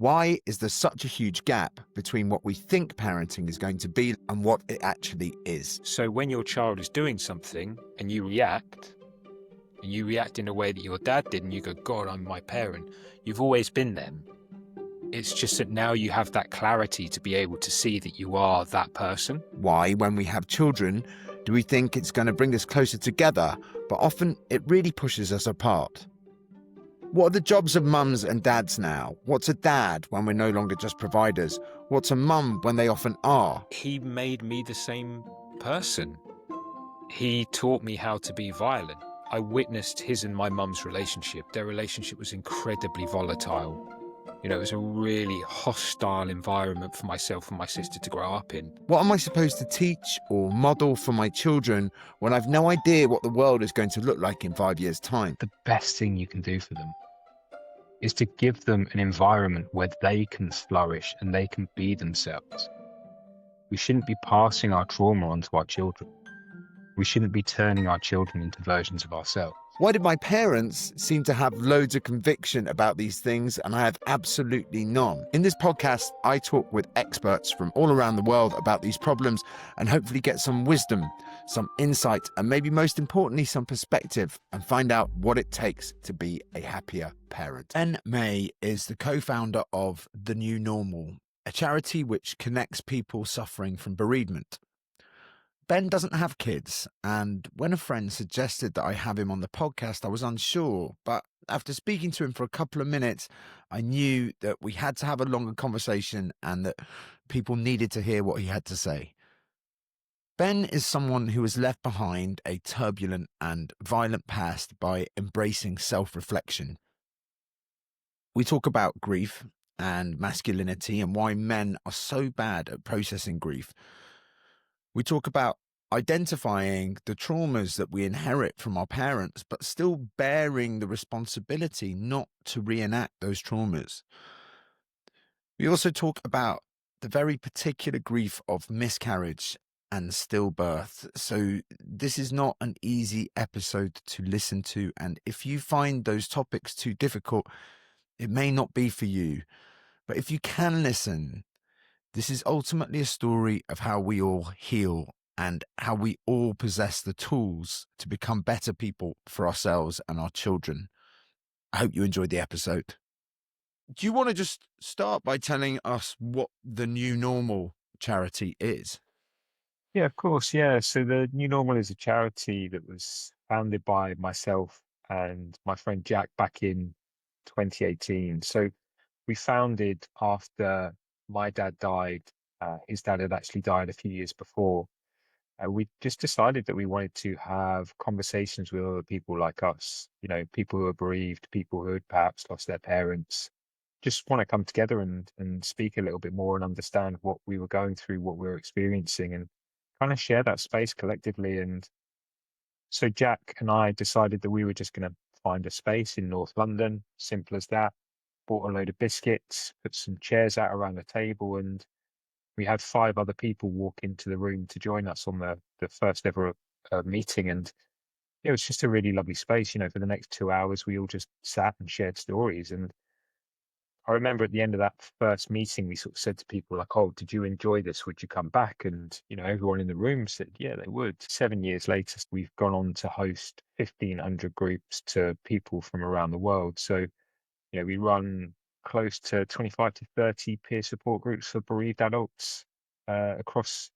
Why is there such a huge gap between what we think parenting is going to be and what it actually is? So when your child is doing something and you react in a way that your dad did, and you go, God, I'm my parent. You've always been them. It's just that now you have that clarity to be able to see that you are that person. Why, when we have children, do we think it's going to bring us closer together, but often it really pushes us apart? What are the jobs of mums and dads now? What's a dad when we're no longer just providers? What's a mum when they often are? He made me the same person. He taught me how to be violent. I witnessed his and my mum's relationship. Their relationship was incredibly volatile. It was a really hostile environment for myself and my sister to grow up in. What am I supposed to teach or model for my children when I've no idea what the world is going to look like in 5 years' time? The best thing you can do for them is to give them an environment where they can flourish and they can be themselves. We shouldn't be passing our trauma onto our children. We shouldn't be turning our children into versions of ourselves. Why did my parents seem to have loads of conviction about these things and I have absolutely none? In this podcast, I talk with experts from all around the world about these problems and hopefully get some wisdom, some insight, and maybe most importantly, some perspective, and find out what it takes to be a happier parent. Ben May is the co-founder of The New Normal, a charity which connects people suffering from bereavement. Ben doesn't have kids, and when a friend suggested that I have him on the podcast, I was unsure. But after speaking to him for a couple of minutes, I knew that we had to have a longer conversation and that people needed to hear what he had to say. Ben is someone who has left behind a turbulent and violent past by embracing self-reflection. We talk about grief and masculinity and why men are so bad at processing grief. We talk about identifying the traumas that we inherit from our parents, but still bearing the responsibility not to reenact those traumas. We also talk about the very particular grief of miscarriage and stillbirth. So this is not an easy episode to listen to. And if you find those topics too difficult, it may not be for you. But if you can listen, this is ultimately a story of how we all heal and how we all possess the tools to become better people for ourselves and our children. I hope you enjoyed the episode. Do you want to just start by telling us what the New Normal charity is? Yeah, of course. Yeah. So the New Normal is a charity that was founded by myself and my friend Jack back in 2018. So we founded after my dad died. His dad had actually died a few years before. We just decided that we wanted to have conversations with other people like us, people who are bereaved, people who had perhaps lost their parents, just want to come together and speak a little bit more and understand what we were going through, what we were experiencing, and kind of share that space collectively. And so Jack and I decided that we were just going to find a space in North London, simple as that. Bought a load of biscuits, put some chairs out around the table, and we had 5 other people walk into the room to join us on the first ever meeting. And it was just a really lovely space. For the next 2 hours, we all just sat and shared stories. And I remember at the end of that first meeting, we sort of said to people like, oh, did you enjoy this? Would you come back? And, everyone in the room said, yeah, they would. 7 years later, we've gone on to host 1,500 groups to people from around the world. So, we run close to 25 to 30 peer support groups for bereaved adults across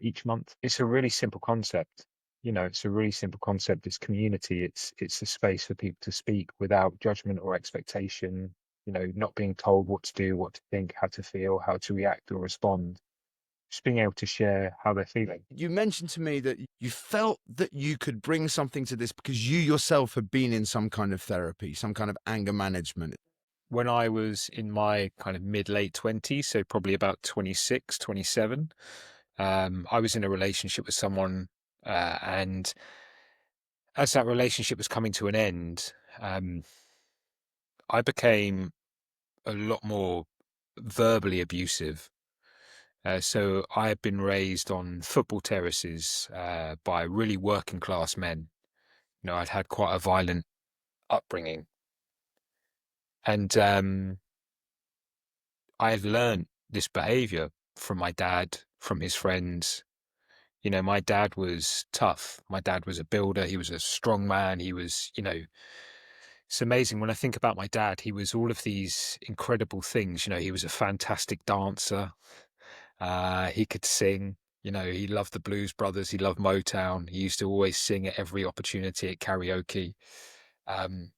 each month. It's a really simple concept. It's a really simple concept. It's community. It's a space for people to speak without judgment or expectation. Not being told what to do, what to think, how to feel, how to react or respond. Just being able to share how they're feeling. You mentioned to me that you felt that you could bring something to this because you yourself had been in some kind of therapy, some kind of anger management. When I was in my kind of mid-late 20s, so probably about 26, 27, I was in a relationship with someone, and as that relationship was coming to an end, I became a lot more verbally abusive. So I had been raised on football terraces by really working class men. I'd had quite a violent upbringing. And I had learned this behavior from my dad, from his friends. My dad was tough. My dad was a builder. He was a strong man. He was, it's amazing when I think about my dad. He was all of these incredible things. He was a fantastic dancer. He could sing. He loved the Blues Brothers. He loved Motown. He used to always sing at every opportunity at karaoke. Um,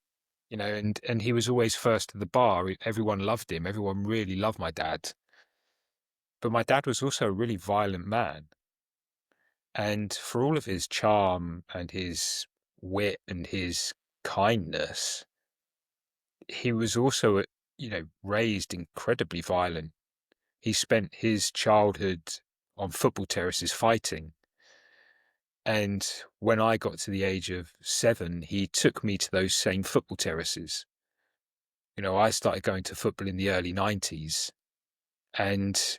and he was always first at the bar. Everyone loved him. Everyone really loved my dad. But my dad was also a really violent man. And for all of his charm and his wit and his kindness, he was also, raised incredibly violent. He spent his childhood on football terraces fighting. And when I got to the age of 7, he took me to those same football terraces. I started going to football in the early 90s. And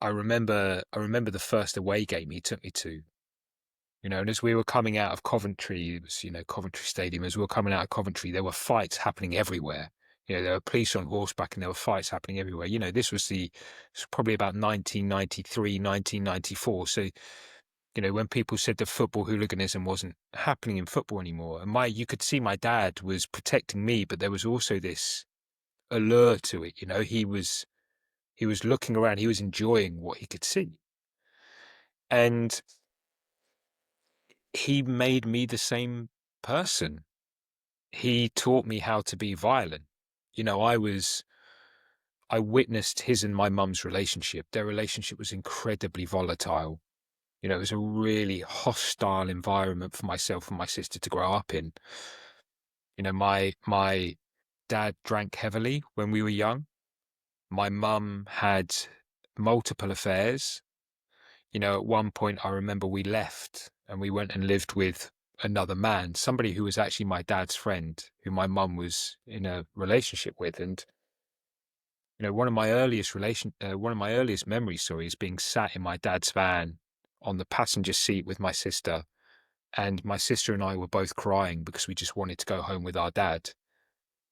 I remember the first away game he took me to. And as we were coming out of Coventry, it was, Coventry Stadium, as we were coming out of Coventry, there were fights happening everywhere. There were police on horseback and there were fights happening everywhere. This was probably about 1993, 1994. So, when people said that football hooliganism wasn't happening in football anymore, and you could see my dad was protecting me, but there was also this allure to it. He was looking around, he was enjoying what he could see. And he made me the same person. He taught me how to be violent. I witnessed his and my mum's relationship. Their relationship was incredibly volatile. It was a really hostile environment for myself and my sister to grow up in. My dad drank heavily when we were young. My mum had multiple affairs. At one point I remember we left and we went and lived with another man, somebody who was actually my dad's friend, who my mum was in a relationship with. And one of my earliest memories, is being sat in my dad's van on the passenger seat with my sister, and my sister and I were both crying because we just wanted to go home with our dad,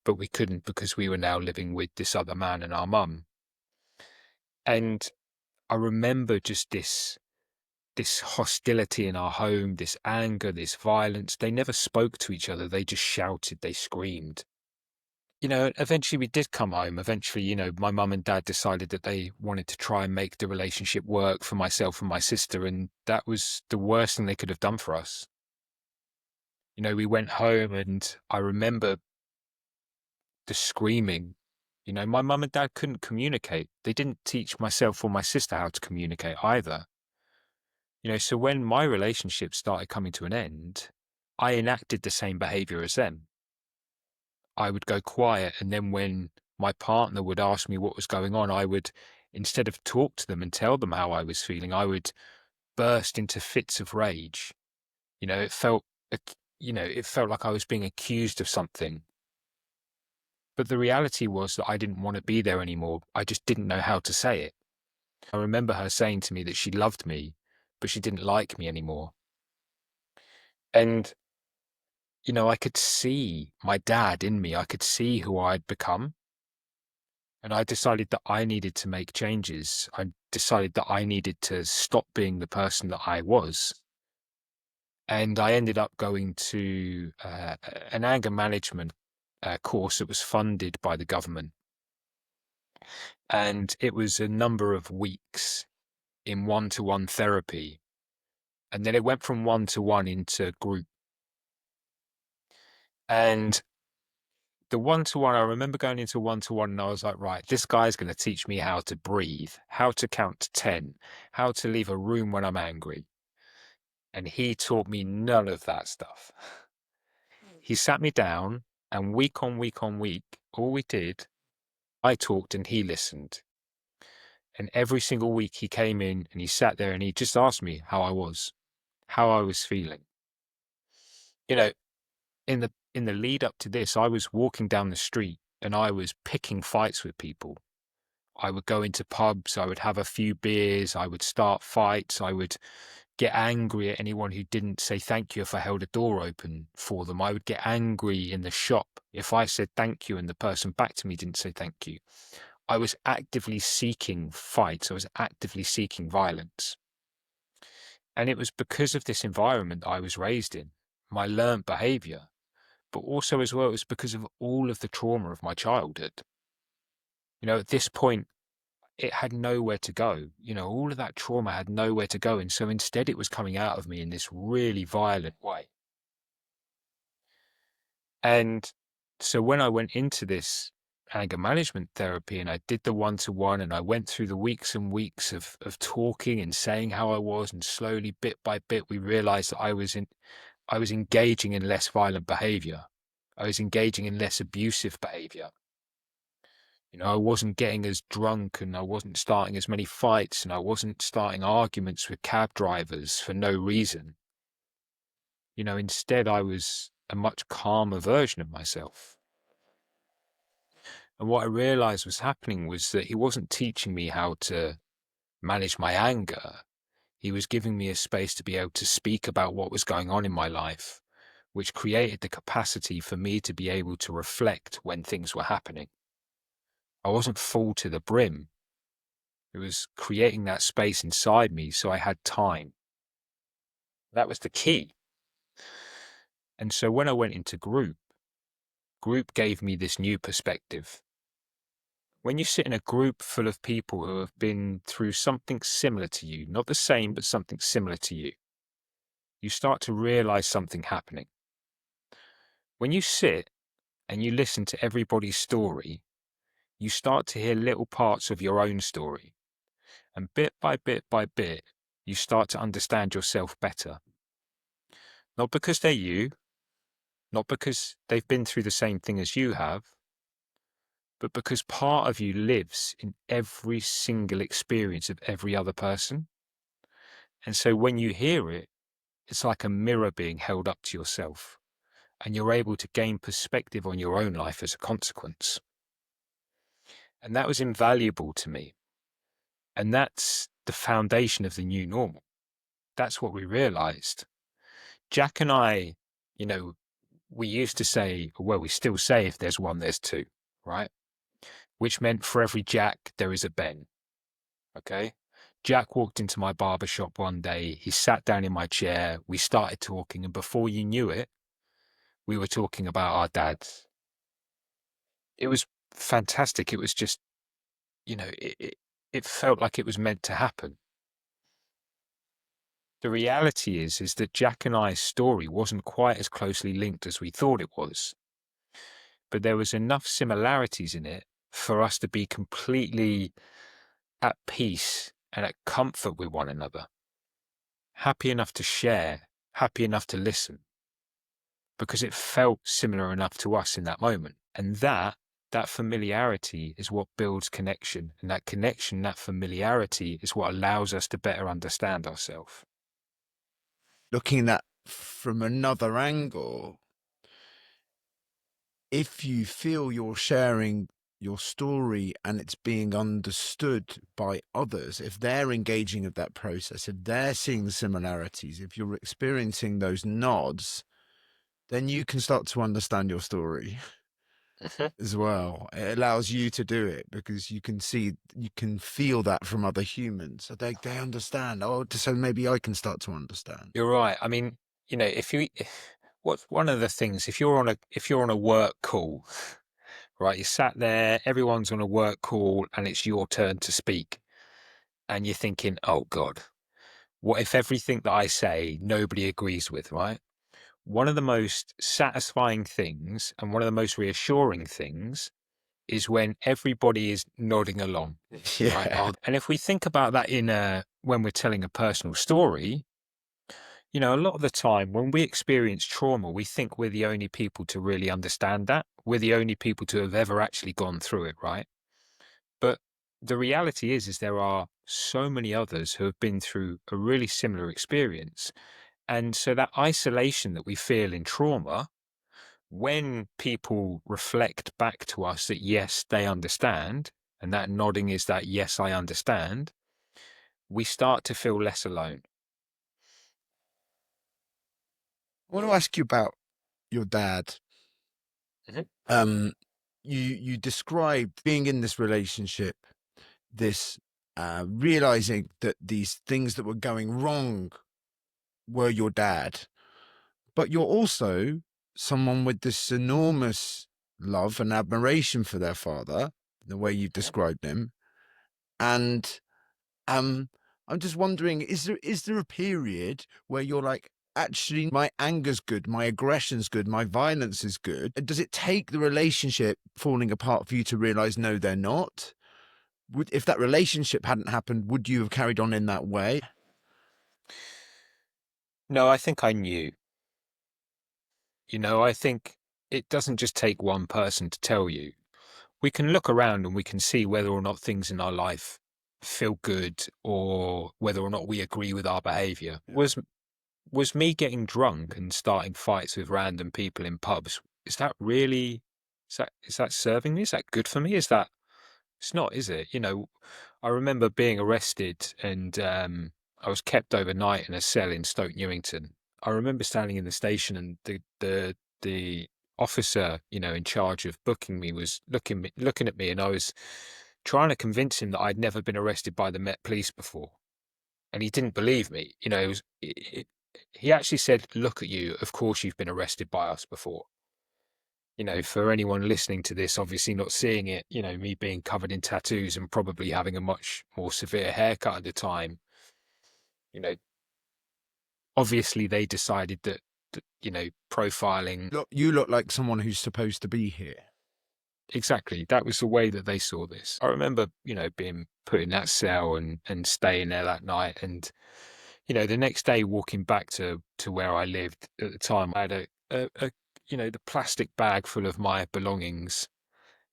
but we couldn't because we were now living with this other man and our mum. And I remember just this hostility in our home, this anger, this violence. They never spoke to each other. They just shouted, they screamed. Eventually we did come home. Eventually, my mum and dad decided that they wanted to try and make the relationship work for myself and my sister. And that was the worst thing they could have done for us. We went home and I remember the screaming. My mum and dad couldn't communicate. They didn't teach myself or my sister how to communicate either. So when my relationship started coming to an end, I enacted the same behavior as them. I would go quiet, and then when my partner would ask me what was going on, I would, instead of talk to them and tell them how I was feeling, I would burst into fits of rage. It felt like I was being accused of something. But the reality was that I didn't want to be there anymore. I just didn't know how to say it. I remember her saying to me that she loved me, but she didn't like me anymore. And I could see my dad in me. I could see who I'd become. And I decided that I needed to make changes. I decided that I needed to stop being the person that I was. And I ended up going to an anger management course that was funded by the government. And it was a number of weeks in one-to-one therapy. And then it went from one-to-one into group. And the one-to-one, I remember going into one-to-one and I was like, right, this guy's going to teach me how to breathe, how to count to 10, how to leave a room when I'm angry. And he taught me none of that stuff. He sat me down and week on week on week, all we did, I talked and he listened. And every single week he came in and he sat there and he just asked me how I was feeling. In the lead up to this, I was walking down the street and I was picking fights with people. I would go into pubs, I would have a few beers, I would start fights, I would get angry at anyone who didn't say thank you if I held a door open for them. I would get angry in the shop if I said thank you and the person back to me didn't say thank you. I was actively seeking fights. I was actively seeking violence. And it was because of this environment I was raised in, my learned behavior, but also as well, it was because of all of the trauma of my childhood. At this point, it had nowhere to go. All of that trauma had nowhere to go. And so instead, it was coming out of me in this really violent way. And so when I went into this anger management therapy and I did the one-to-one and I went through the weeks and weeks of talking and saying how I was, and slowly bit by bit, we realized that I was engaging in less violent behavior. I was engaging in less abusive behavior. I wasn't getting as drunk, and I wasn't starting as many fights, and I wasn't starting arguments with cab drivers for no reason. Instead I was a much calmer version of myself. And what I realized was happening was that he wasn't teaching me how to manage my anger. He was giving me a space to be able to speak about what was going on in my life, which created the capacity for me to be able to reflect when things were happening. I wasn't full to the brim. It was creating that space inside me so I had time. That was the key. And so when I went into group gave me this new perspective. When you sit in a group full of people who have been through something similar to you, not the same, but something similar to you start to realize something happening. When you sit and you listen to everybody's story, you start to hear little parts of your own story. And bit by bit by bit, you start to understand yourself better. Not because they're you, not because they've been through the same thing as you have, but because part of you lives in every single experience of every other person. And so when you hear it, it's like a mirror being held up to yourself, and you're able to gain perspective on your own life as a consequence. And that was invaluable to me. And that's the foundation of the new normal. That's what we realized. Jack and I, we used to say, well, we still say, if there's one, there's two, right? Which meant for every Jack, there is a Ben. Okay? Jack walked into my barber shop one day. He sat down in my chair. We started talking. And before you knew it, we were talking about our dads. It was fantastic. It was just, it felt like it was meant to happen. The reality is that Jack and I's story wasn't quite as closely linked as we thought it was. But there was enough similarities in it for us to be completely at peace and at comfort with one another. Happy enough to share, happy enough to listen. Because it felt similar enough to us in that moment. And that familiarity is what builds connection. And that connection, that familiarity is what allows us to better understand ourselves. Looking at from another angle, if you feel you're sharing your story and it's being understood by others, if they're engaging with that process, if they're seeing the similarities, if you're experiencing those nods, then you can start to understand your story as well. It allows you to do it because you can feel that from other humans. So they understand. Oh, so maybe I can start to understand. You're right. I mean, what's one of the things, if you're on a work call, right, you sat there, everyone's on a work call and it's your turn to speak. And you're thinking, oh God, what if everything that I say, nobody agrees with, right? One of the most satisfying things and one of the most reassuring things is when everybody is nodding along. Yeah. Right? And if we think about that when we're telling a personal story, a lot of the time when we experience trauma, we think we're the only people to really understand that. We're the only people to have ever actually gone through it, right? But the reality is there are so many others who have been through a really similar experience. And so that isolation that we feel in trauma, when people reflect back to us that, yes, they understand, and that nodding is that, yes, I understand, we start to feel less alone. I want to ask you about your dad. Mhm. you described being in this relationship, this realizing that these things that were going wrong were your dad, but you're also someone with this enormous love and admiration for their father, the way you've described him. And I'm just wondering, is there a period where you're like, actually, my anger's good, my aggression's good, my violence is good? Does it take the relationship falling apart for you to realize, no, they're not? If that relationship hadn't happened, would you have carried on in that way? No, I think I knew. I think it doesn't just take one person to tell you. We can look around and we can see whether or not things in our life feel good or whether or not we agree with our behavior. Was me getting drunk and starting fights with random people in pubs, is that really, is that serving me? Is that good for me? It's not, is it? I remember being arrested and I was kept overnight in a cell in Stoke Newington. I remember standing in the station and the officer, in charge of booking me was looking at me, and I was trying to convince him that I'd never been arrested by the Met Police before. And he didn't believe me. He actually said, "Look at you. Of course you've been arrested by us before." For anyone listening to this, obviously not seeing it, me being covered in tattoos and probably having a much more severe haircut at the time, you know, obviously they decided that profiling. Look, you look like someone who's supposed to be here. Exactly. That was the way that they saw this. I remember, being put in that cell and staying there that night. And, the next day walking back to where I lived at the time, I had the plastic bag full of my belongings.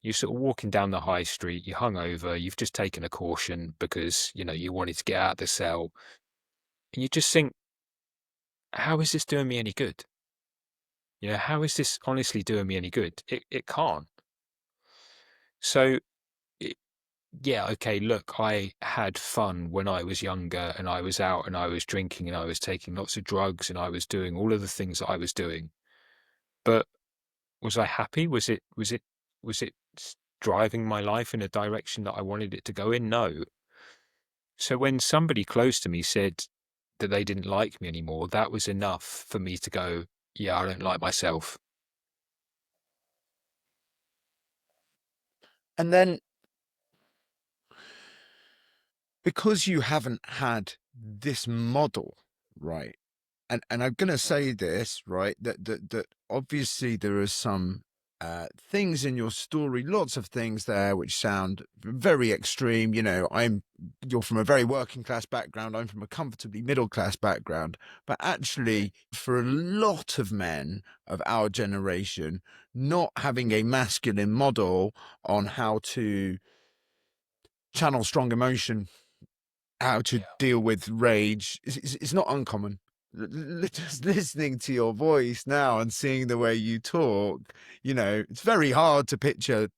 You're sort of walking down the high street, you're hungover, you've just taken a caution because, you wanted to get out of the cell. And you just think, how is this doing me any good? How is this honestly doing me any good? It can't. So, yeah, okay, look, I had fun when I was younger and I was out and I was drinking and I was taking lots of drugs and I was doing all of the things that I was doing. But was I happy? Was it driving my life in a direction that I wanted it to go in? No. So when somebody close to me said that they didn't like me anymore, that was enough for me to go, yeah, I don't like myself. And then, because you haven't had this model, right? And I'm going to say this, right, that obviously there are some things in your story, lots of things there which sound very extreme. You're from a very working class background. I'm from a comfortably middle class background. But actually, for a lot of men of our generation, not having a masculine model on how to channel strong emotion, how to deal with rage, it's not uncommon. Just listening to your voice now and seeing the way you talk, it's very hard to picture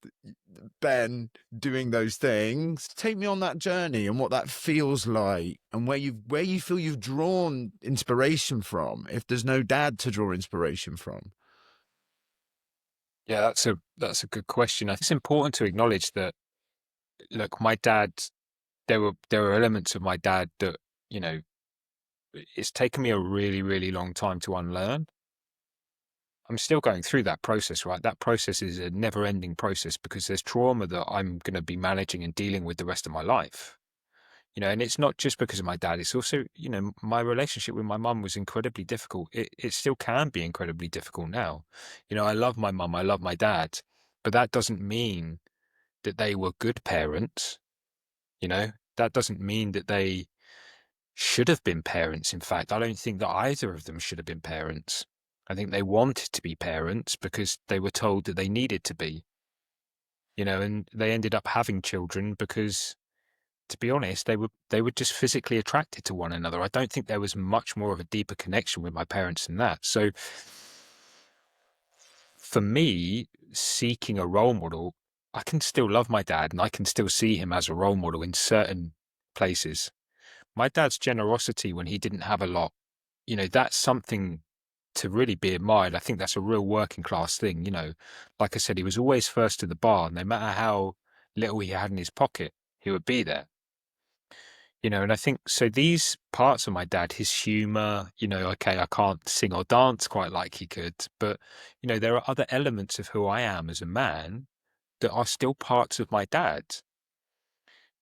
Ben doing those things. Take me on that journey and what that feels like, and where you feel you've drawn inspiration from, if there's no dad to draw inspiration from. Yeah, that's a good question. I think it's important to acknowledge that, look, my dad, there were elements of my dad that, it's taken me a really, really long time to unlearn. I'm still going through that process, right? That process is a never-ending process because there's trauma that I'm going to be managing and dealing with the rest of my life. And it's not just because of my dad. It's also, my relationship with my mum was incredibly difficult. It still can be incredibly difficult now. I love my mum, I love my dad, but that doesn't mean that they were good parents. That doesn't mean that they should have been parents. In fact, I don't think that either of them should have been parents. I think they wanted to be parents because they were told that they needed to be, and they ended up having children because, to be honest, they were just physically attracted to one another. I don't think there was much more of a deeper connection with my parents than that. So for me, seeking a role model, I can still love my dad and I can still see him as a role model in certain places. My dad's generosity when he didn't have a lot, that's something to really be admired. I think that's a real working class thing. Like I said, he was always first to the bar. No matter how little he had in his pocket, he would be there. And I think so these parts of my dad, his humor, okay, I can't sing or dance quite like he could, but there are other elements of who I am as a man that are still parts of my dad.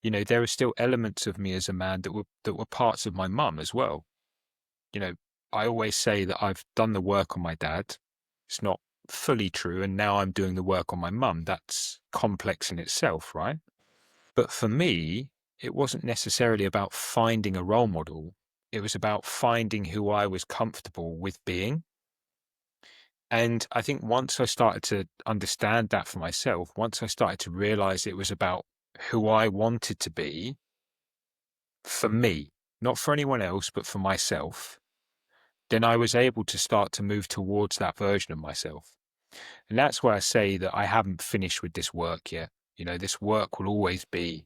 There are still elements of me as a man that were parts of my mum as well. you know, I always say that I've done the work on my dad. It's not fully true. And now I'm doing the work on my mum. That's complex in itself, right? But for me, it wasn't necessarily about finding a role model. It was about finding who I was comfortable with being. And I think once I started to understand that for myself, once I started to realize it was about who I wanted to be for me, not for anyone else, but for myself, then I was able to start to move towards that version of myself. And that's why I say that I haven't finished with this work yet. This work will always be,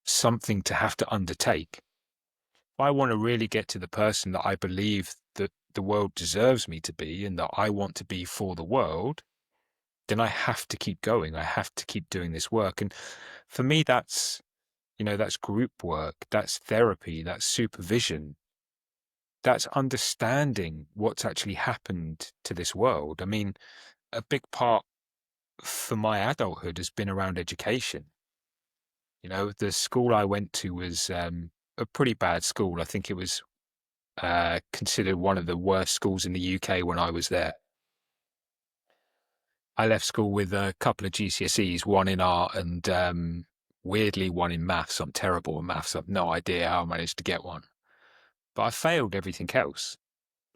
something to have to undertake. If I want to really get to the person that I believe that the world deserves me to be and that I want to be for the world, then I have to keep going. I have to keep doing this work. And for me, that's group work, that's therapy, that's supervision, that's understanding what's actually happened to this world. I mean, a big part for my adulthood has been around education. The school I went to was a pretty bad school. I think it was considered one of the worst schools in the UK when I was there. I left school with a couple of GCSEs, one in art and weirdly one in maths. I'm terrible at maths. I've no idea how I managed to get one. But I failed everything else,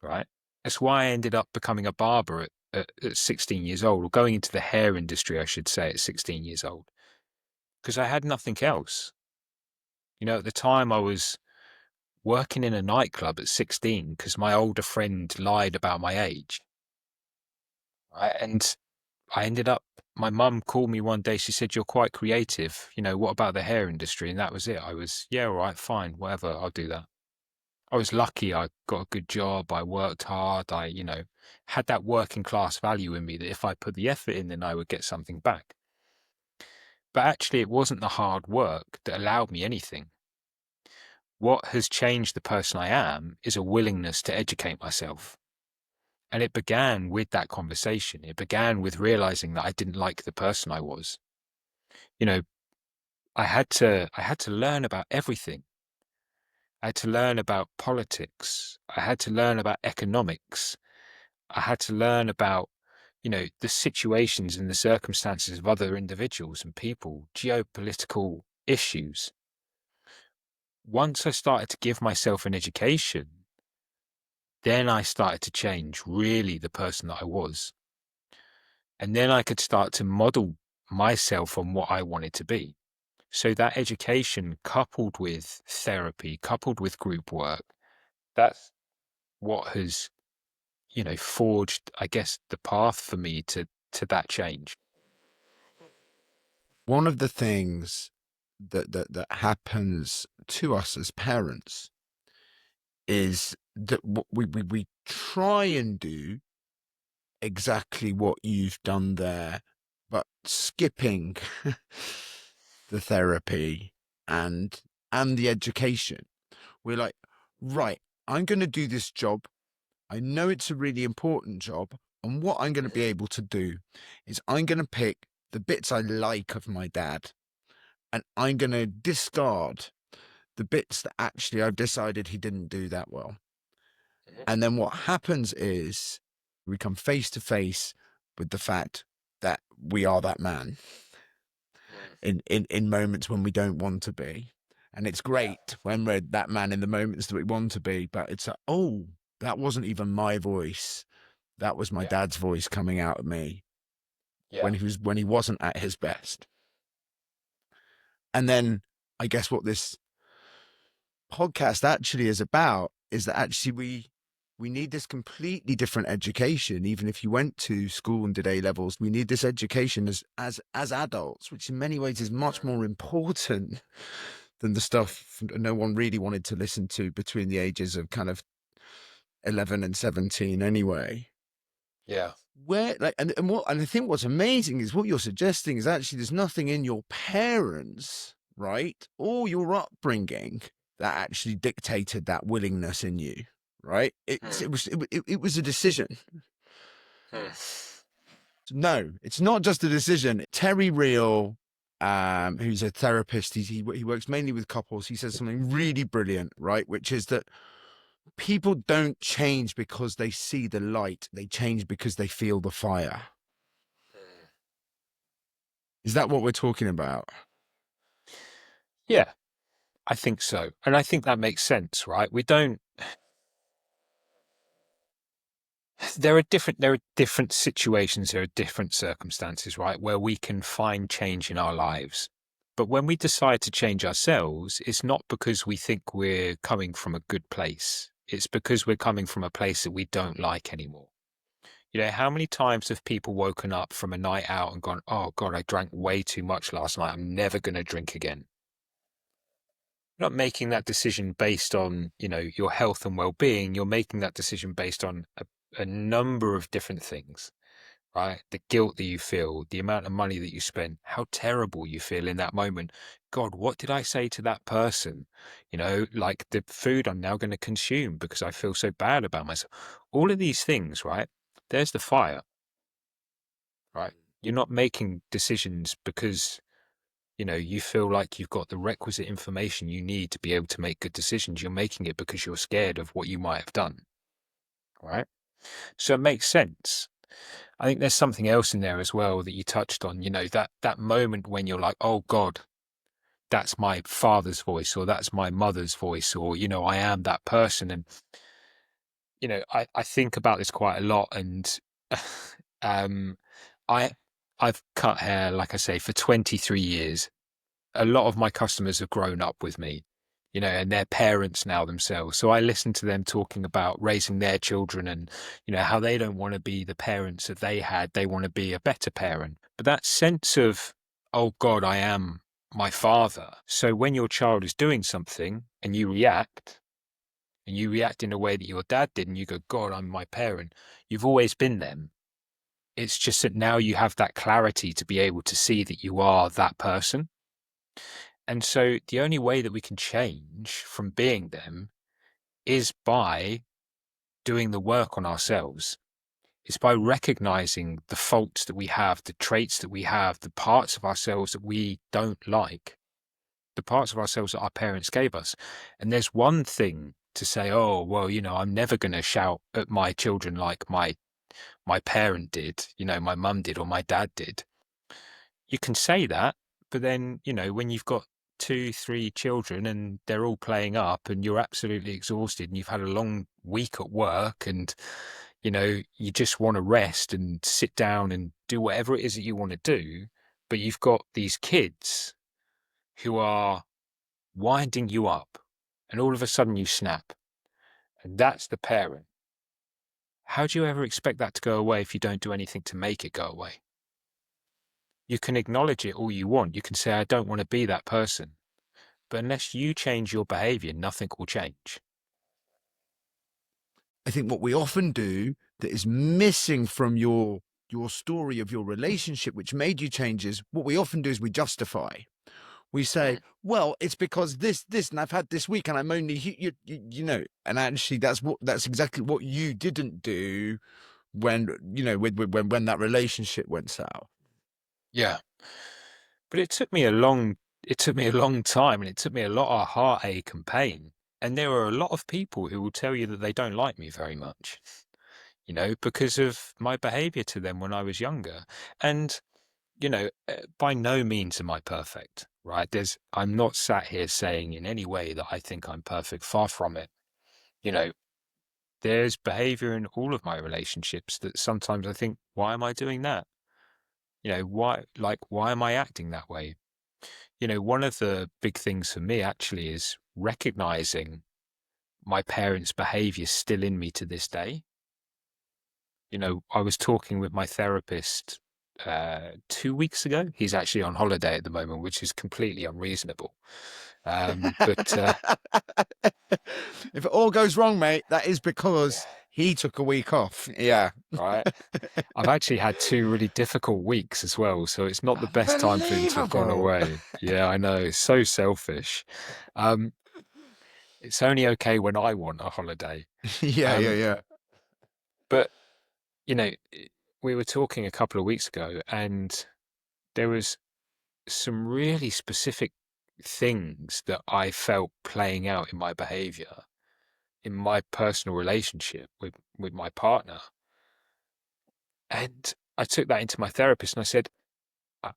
right? That's why I ended up becoming a barber at 16 years old, or going into the hair industry, I should say, at 16 years old, because I had nothing else. At the time I was working in a nightclub at 16 because my older friend lied about my age, right? And I ended up, my mum called me one day. She said, "You're quite creative. What about the hair industry?" And that was it. I was, yeah, all right, fine, whatever, I'll do that. I was lucky. I got a good job. I worked hard. I, had that working class value in me that if I put the effort in, then I would get something back. But actually, it wasn't the hard work that allowed me anything. What has changed the person I am is a willingness to educate myself. And it began with that conversation. It began with realizing that I didn't like the person I was. I had to learn about everything. I had to learn about politics. I had to learn about economics. I had to learn about, the situations and the circumstances of other individuals and people, geopolitical issues. Once I started to give myself an education, then I started to change really the person that I was. And then I could start to model myself on what I wanted to be. So that education coupled with therapy, coupled with group work, that's what has, forged, I guess, the path for me to that change. One of the things that happens to us as parents is that we try and do exactly what you've done there, but skipping the therapy and the education. We're like, right, I'm going to do this job. I know it's a really important job. And what I'm going to be able to do is I'm going to pick the bits I like of my dad, and I'm going to discard the bits that actually I've decided he didn't do that well. And then what happens is we come face to face with the fact that we are that man in moments when we don't want to be. And it's great when we're that man in the moments that we want to be, but it's like, oh, that wasn't even my voice. That was my dad's voice coming out of me when he wasn't at his best. And then I guess what this podcast actually is about is that actually we need this completely different education. Even if you went to school and did A levels, we need this education as adults, which in many ways is much more important than the stuff no one really wanted to listen to between the ages of kind of 11 and 17 anyway. Yeah. Where, like, and I think what's amazing is what you're suggesting is actually there's nothing in your parents, right, or your upbringing that actually dictated that willingness in you, right? It was a decision. No, it's not just a decision. Terry Real, who's a therapist, he works mainly with couples. He says something really brilliant, right? Which is that people don't change because they see the light. They change because they feel the fire. Is that what we're talking about? Yeah, I think so. And I think that makes sense, right? There are different situations, there are different circumstances, right, where we can find change in our lives. But when we decide to change ourselves, it's not because we think we're coming from a good place. It's because we're coming from a place that we don't like anymore. How many times have people woken up from a night out and gone, oh God, I drank way too much last night. I'm never going to drink again. You're not making that decision based on, your health and well-being. You're making that decision based on a number of different things, right? The guilt that you feel, the amount of money that you spend, how terrible you feel in that moment. God, what did I say to that person? Like the food I'm now going to consume because I feel so bad about myself. All of these things, right? There's the fire, right? You're not making decisions because you feel like you've got the requisite information you need to be able to make good decisions. You're making it because you're scared of what you might have done, right? So it makes sense. I think there's something else in there as well that you touched on, that moment when you're like, oh God, that's my father's voice, or that's my mother's voice, or, I am that person. And, I think about this quite a lot. And um, I've cut hair, like I say, for 23 years. A lot of my customers have grown up with me, and they're parents now themselves. So I listen to them talking about raising their children and, how they don't want to be the parents that they had. They want to be a better parent. But that sense of, oh God, I am my father. So when your child is doing something and you react in a way that your dad did, and you go, God, I'm my parent. You've always been them. It's just that now you have that clarity to be able to see that you are that person. And so the only way that we can change from being them is by doing the work on ourselves. It's by recognizing the faults that we have, the traits that we have, the parts of ourselves that we don't like, the parts of ourselves that our parents gave us. And there's one thing to say, oh, well, I'm never going to shout at my children like my parent did, my mum did, or my dad did. You can say that, but then, when you've got 2, 3 children and they're all playing up and you're absolutely exhausted and you've had a long week at work and, you just want to rest and sit down and do whatever it is that you want to do, but you've got these kids who are winding you up and all of a sudden you snap, and that's the parent. How do you ever expect that to go away if you don't do anything to make it go away? You can acknowledge it all you want. You can say, I don't want to be that person. But unless you change your behavior, nothing will change. I think what we often do that is missing from your story of your relationship, which made you change, is what we often do is we justify. We say, well, it's because this, and I've had this week and I'm only, and actually that's exactly what you didn't do when, when that relationship went south. Yeah. But it took me a long time, and it took me a lot of heartache and pain. And there are a lot of people who will tell you that they don't like me very much, because of my behavior to them when I was younger. And, by no means am I perfect, right? I'm not sat here saying in any way that I think I'm perfect. Far from it. There's behavior in all of my relationships that sometimes I think, why am I doing that? Why am I acting that way? One of the big things for me actually is recognizing my parents' behavior still in me to this day. I was talking with my therapist 2 weeks ago. He's actually on holiday at the moment, which is completely unreasonable. But if it all goes wrong, mate, that is because he took a week off. Yeah. right, I've actually had 2 really difficult weeks as well, so it's not the best time for him to have gone Unbelievable. away. Yeah, I know, it's so selfish. Um, it's only okay when I want a holiday. Yeah, yeah, Um, yeah. but you know, we were talking a couple of weeks ago, and there was some really specific things that I felt playing out in my behavior, in my personal relationship with my partner. And I took that into my therapist and I said, "I-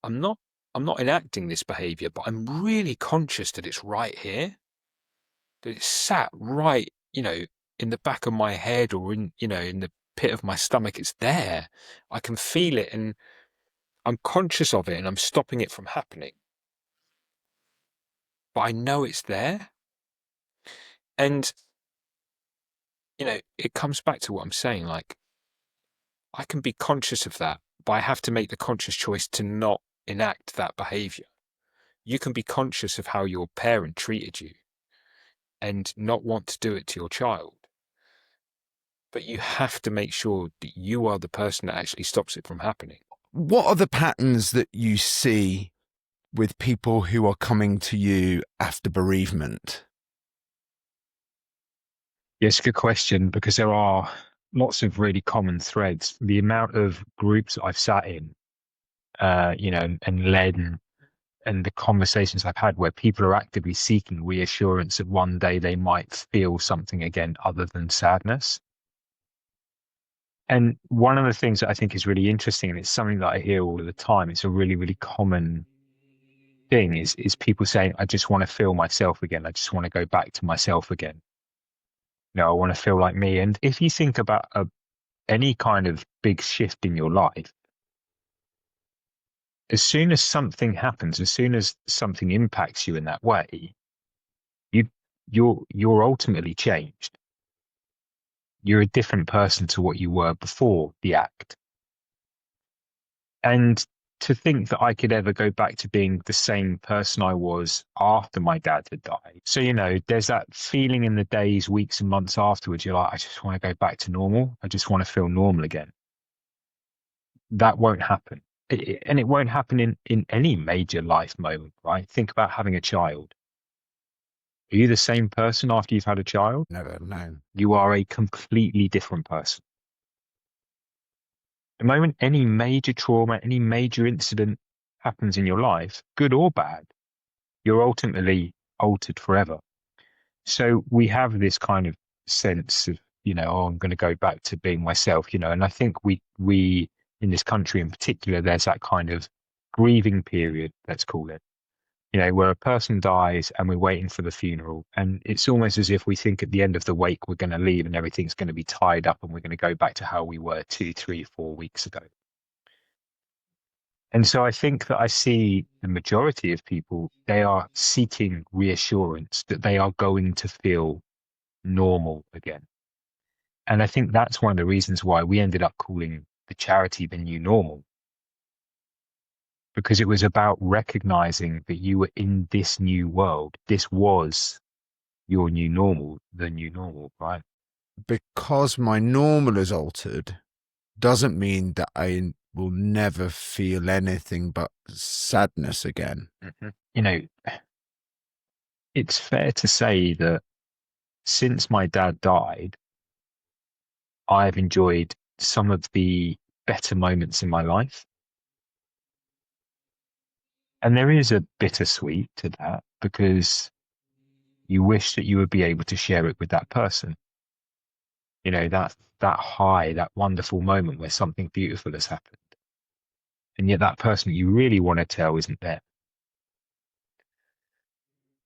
I'm not I'm not enacting this behavior, but I'm really conscious that it's right here, that it's sat right, in the back of my head or in the pit of my stomach. It's there. I can feel it and I'm conscious of it and I'm stopping it from happening. But I know it's there." And it comes back to what I'm saying. Like, I can be conscious of that, but I have to make the conscious choice to not enact that behavior. You can be conscious of how your parent treated you and not want to do it to your child. But you have to make sure that you are the person that actually stops it from happening. What are the patterns that you see with people who are coming to you after bereavement? Yes, good question, because there are lots of really common threads. The amount of groups I've sat in, and led, and the conversations I've had where people are actively seeking reassurance that one day they might feel something again other than sadness. And one of the things that I think is really interesting, and it's something that I hear all of the time, it's a really, really common thing, is people saying, I just want to feel myself again. I just want to go back to myself again. I want to feel like me. And if you think about any kind of big shift in your life, as soon as something happens, as soon as something impacts you in that way, you you're ultimately changed. You're a different person to what you were before the act. And to think that I could ever go back to being the same person I was after my dad had died. So, there's that feeling in the days, weeks, and months afterwards. You're like, I just want to go back to normal. I just want to feel normal again. That won't happen. And it won't happen in any major life moment, right? Think about having a child. Are you the same person after you've had a child? Never, no. You are a completely different person. The moment any major trauma, any major incident happens in your life, good or bad, you're ultimately altered forever. So we have this kind of sense of, oh, I'm going to go back to being myself, and I think we in this country in particular, there's that kind of grieving period, let's call it, where a person dies and we're waiting for the funeral. And it's almost as if we think at the end of the wake, we're going to leave and everything's going to be tied up and we're going to go back to how we were 2, 3, 4 weeks ago. And so I think that I see the majority of people, they are seeking reassurance that they are going to feel normal again. And I think that's one of the reasons why we ended up calling the charity the new normal, because it was about recognizing that you were in this new world. This was your new normal, the new normal, right? Because my normal is altered doesn't mean that I will never feel anything but sadness again. Mm-hmm. It's fair to say that since my dad died, I've enjoyed some of the better moments in my life. And there is a bittersweet to that, because you wish that you would be able to share it with that person. That high, that wonderful moment where something beautiful has happened. And yet that person that you really want to tell isn't there.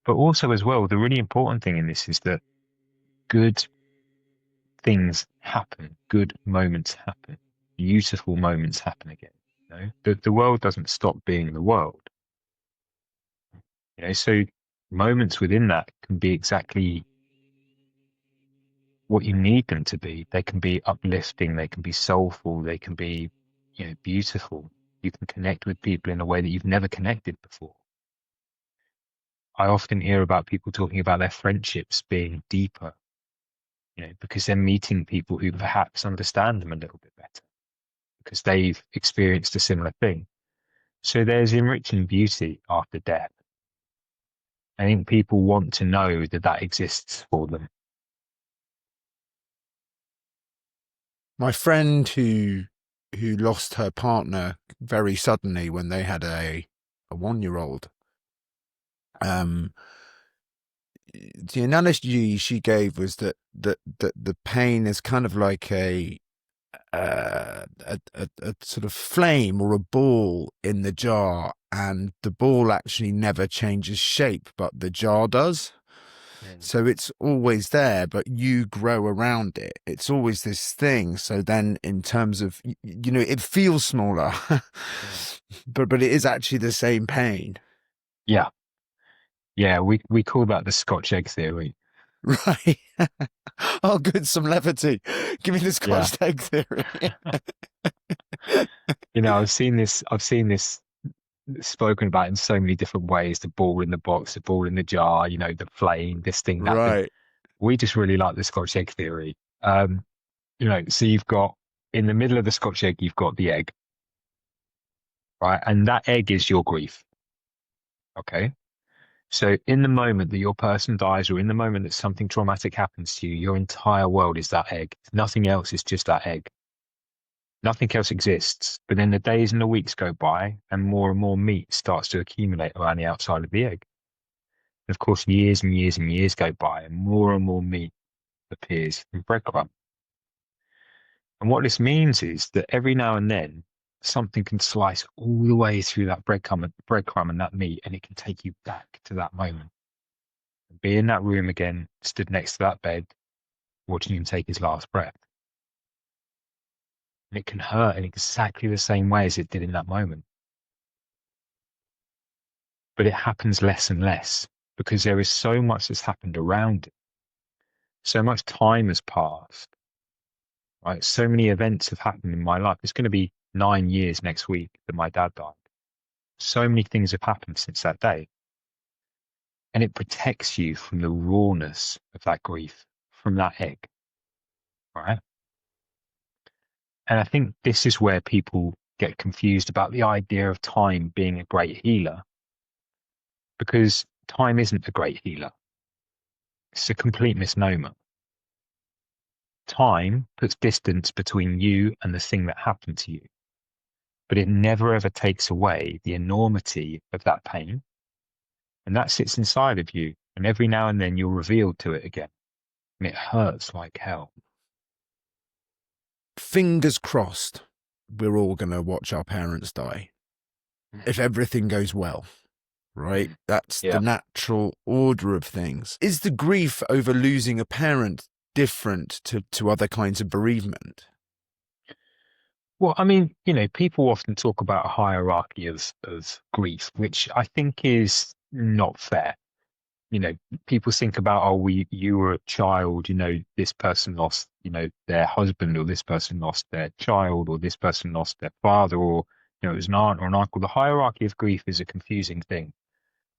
But also as well, the really important thing in this is that good things happen, good moments happen, beautiful moments happen again. The world doesn't stop being the world. So moments within that can be exactly what you need them to be. They can be uplifting, they can be soulful, they can be, beautiful. You can connect with people in a way that you've never connected before. I often hear about people talking about their friendships being deeper, because they're meeting people who perhaps understand them a little bit better because they've experienced a similar thing. So there's enriching beauty after death. I think people want to know that that exists for them. My friend who lost her partner very suddenly when they had a 1-year-old, the analogy she gave was that the pain is kind of like a sort of flame or a ball in the jar, and the ball actually never changes shape, but the jar does. So it's always there, but you grow around it. It's always this thing. So then in terms of, it feels smaller, but it is actually the same pain. Yeah. Yeah, we call that the Scotch egg theory. Right. Oh, good. Some levity. Give me the Scotch egg theory. I've seen this spoken about in so many different ways: the ball in the box, the ball in the jar, the flame, this thing, that thing. Right. We just really like the Scotch egg theory. So you've got, in the middle of the Scotch egg, you've got the egg, right? And that egg is your grief. Okay. So in the moment that your person dies, or in the moment that something traumatic happens to you, your entire world is that egg. Nothing else is just that egg. Nothing else exists. But then the days and the weeks go by, and more meat starts to accumulate around the outside of the egg. And of course, years and years and years go by, and more meat appears in breadcrumb. And what this means is that every now and then, something can slice all the way through that breadcrumb and that meat, and it can take you back to that moment. Be in that room again, stood next to that bed, watching him take his last breath. And it can hurt in exactly the same way as it did in that moment. But it happens less and less because there is so much that's happened around it. So much time has passed, right? So many events have happened in my life. It's going to be 9 years next week that my dad died. So many things have happened since that day. And it protects you from the rawness of that grief, from that egg, right? And I think this is where people get confused about the idea of time being a great healer, because time isn't a great healer. It's a complete misnomer. Time puts distance between you and the thing that happened to you, but it never ever takes away the enormity of that pain. And that sits inside of you. And every now and then you're revealed to it again. And it hurts like hell. Fingers crossed, we're all going to watch our parents die. If everything goes well, right? That's the natural order of things. Is the grief over losing a parent different to other kinds of bereavement? Well, I mean, people often talk about a hierarchy of grief, which I think is not fair. People think about, oh, you were a child, this person lost, their husband, or this person lost their child, or this person lost their father, or, it was an aunt or an uncle. The hierarchy of grief is a confusing thing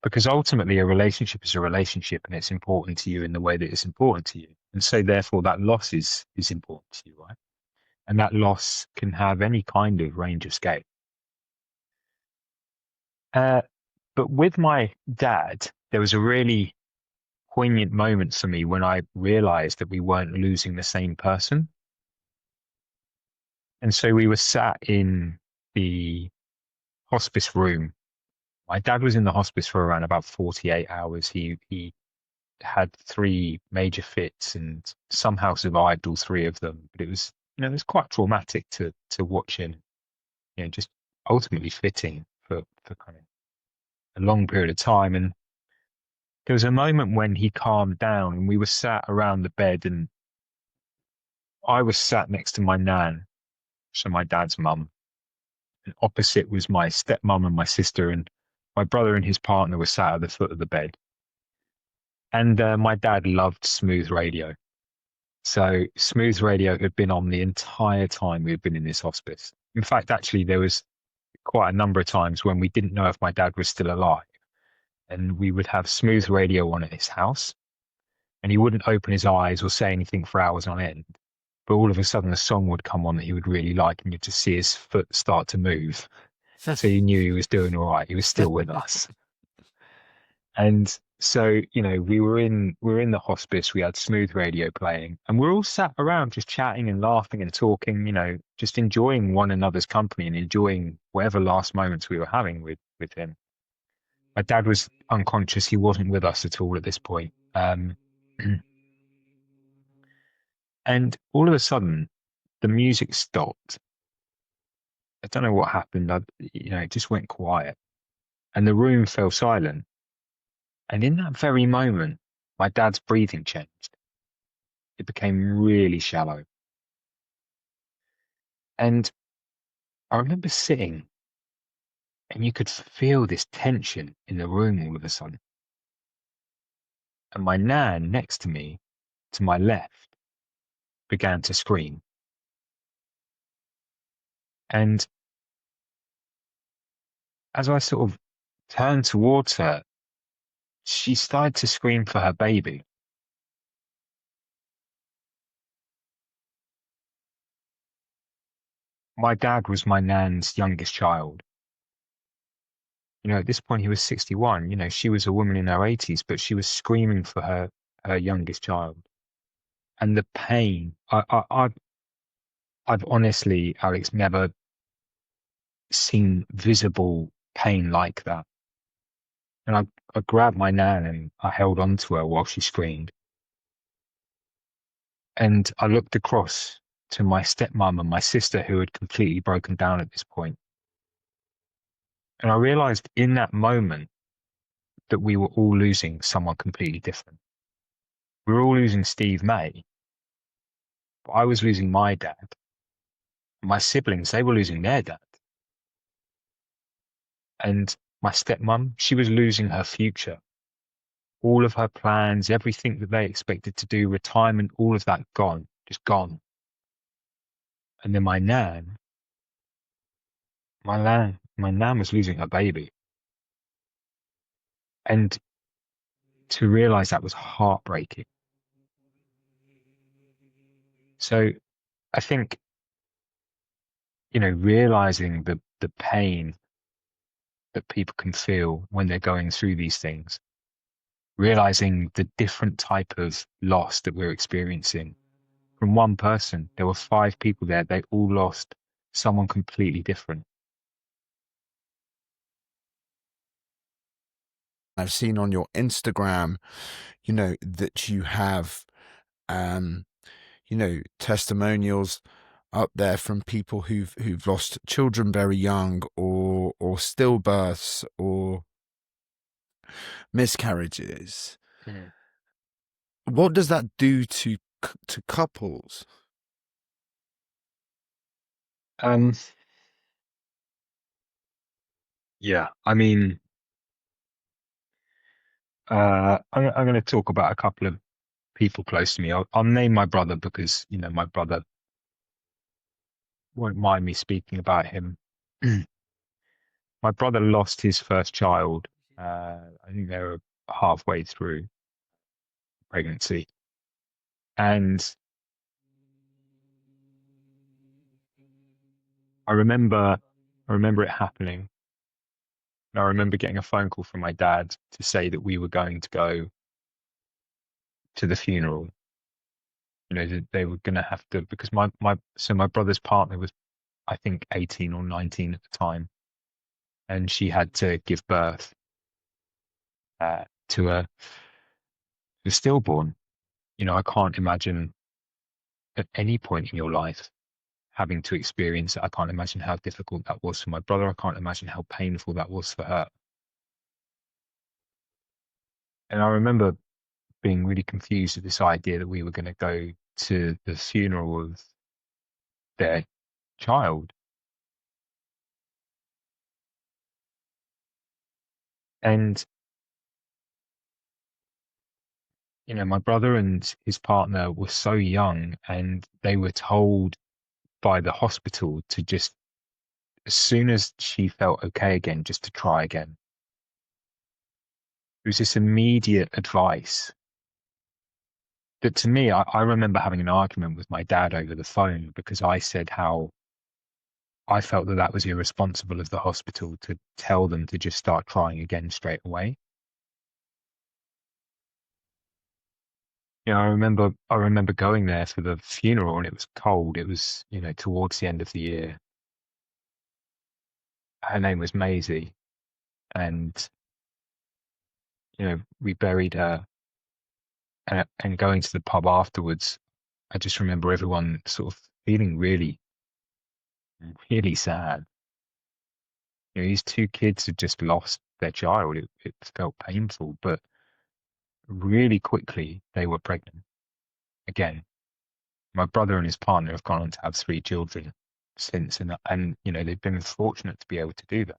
because ultimately a relationship is a relationship and it's important to you in the way that it's important to you. And so therefore that loss is important to you, right? And that loss can have any kind of range of scale. But with my dad, there was a really poignant moment for me when I realized that we weren't losing the same person. And so we were sat in the hospice room. My dad was in the hospice for around about 48 hours. He had 3 major fits and somehow survived all 3 of them. But it was, it was quite traumatic to watch him, just ultimately fitting for kind of a long period of time. And there was a moment when he calmed down and we were sat around the bed, and I was sat next to my nan, so my dad's mum. And opposite was my stepmom and my sister, and my brother and his partner were sat at the foot of the bed. And my dad loved smooth radio. So smooth radio had been on the entire time we had been in this hospice. In fact, actually, there was quite a number of times when we didn't know if my dad was still alive, and we would have smooth radio on at his house, and he wouldn't open his eyes or say anything for hours on end. But all of a sudden, a song would come on that he would really like, and you'd just see his foot start to move. So you knew he was doing all right. He was still with us. And so, we were in the hospice. We had smooth radio playing, and we're all sat around just chatting and laughing and talking. Just enjoying one another's company and enjoying whatever last moments we were having with him. My dad was unconscious. He wasn't with us at all at this point. And all of a sudden, the music stopped. I don't know what happened. It just went quiet, and the room fell silent. And in that very moment, my dad's breathing changed. It became really shallow. And I remember sitting, and you could feel this tension in the room all of a sudden. And my nan next to me, to my left, began to scream. And as I sort of turned towards her, she started to scream for her baby. My dad was my nan's youngest child. At this point he was 61. She was a woman in her 80s, but she was screaming for her youngest child. And the pain, I've honestly, Alex, never seen visible pain like that. And I grabbed my nan and I held on to her while she screamed. And I looked across to my stepmom and my sister, who had completely broken down at this point. And I realized in that moment that we were all losing someone completely different. We were all losing Steve May, but I was losing my dad. My siblings, they were losing their dad. And my stepmom, she was losing her future. All of her plans, everything that they expected to do, retirement, all of that gone, just gone. And then my nan was losing her baby. And to realize that was heartbreaking. So I think, realizing the pain that people can feel when they're going through these things, realizing the different type of loss that we're experiencing from one person. There were 5 people there. They all lost someone completely different. I've seen on your Instagram, that you have, testimonials up there from people who've lost children very young, or stillbirths, or miscarriages. Mm. What does that do to couples? Yeah, I mean, I'm going to talk about a couple of people close to me. I'll name my brother because, my brother won't mind me speaking about him. My brother lost his first child. I think they were halfway through pregnancy. And I remember it happening. And I remember getting a phone call from my dad to say that we were going to go to the funeral. That they were going to have to, because my brother's partner was, I think, 18 or 19 at the time, and she had to give birth to a stillborn. I can't imagine at any point in your life having to experience it. I can't imagine how difficult that was for my brother. I can't imagine how painful that was for her. And I remember being really confused at this idea that we were going to go to the funeral of their child. And, my brother and his partner were so young, and they were told by the hospital to just as soon as she felt okay again, just to try again. It was this immediate advice that, to me, I remember having an argument with my dad over the phone because I said how I felt that that was irresponsible of the hospital to tell them to just start trying again straight away. I remember going there for the funeral, and it was cold. It was, towards the end of the year. Her name was Maisie, and we buried her. And going to the pub afterwards, I just remember everyone sort of feeling really, really sad. These two kids had just lost their child. It felt painful, but really quickly they were pregnant again. My brother and his partner have gone on to have 3 children since, and they've been fortunate to be able to do that.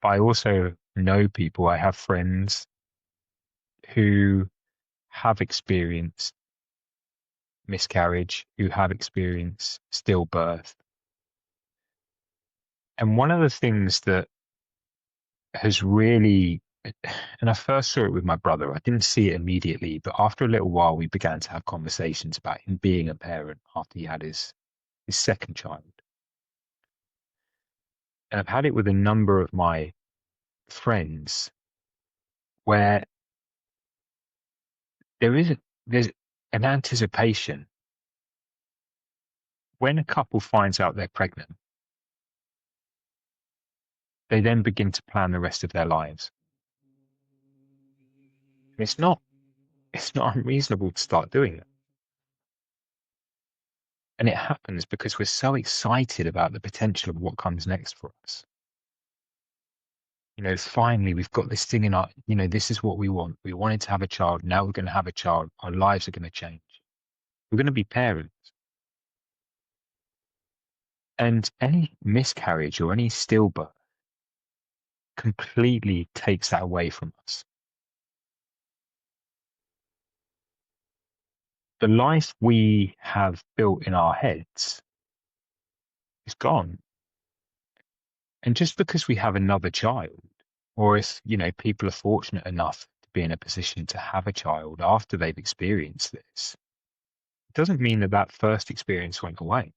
But I also know people, I have friends who have experienced miscarriage, who have experienced stillbirth. And one of the things that has really, and I first saw it with my brother, I didn't see it immediately, but after a little while, we began to have conversations about him being a parent after he had his second child. And I've had it with a number of my friends where there's an anticipation. When a couple finds out they're pregnant, they then begin to plan the rest of their lives. And it's not unreasonable to start doing it. And it happens because we're so excited about the potential of what comes next for us. Finally, we've got this thing in our, this is what we want. We wanted to have a child. Now we're going to have a child. Our lives are going to change. We're going to be parents. And any miscarriage or any stillbirth completely takes that away from us. The life we have built in our heads is gone. And just because we have another child, or if, people are fortunate enough to be in a position to have a child after they've experienced this, it doesn't mean that that first experience went away.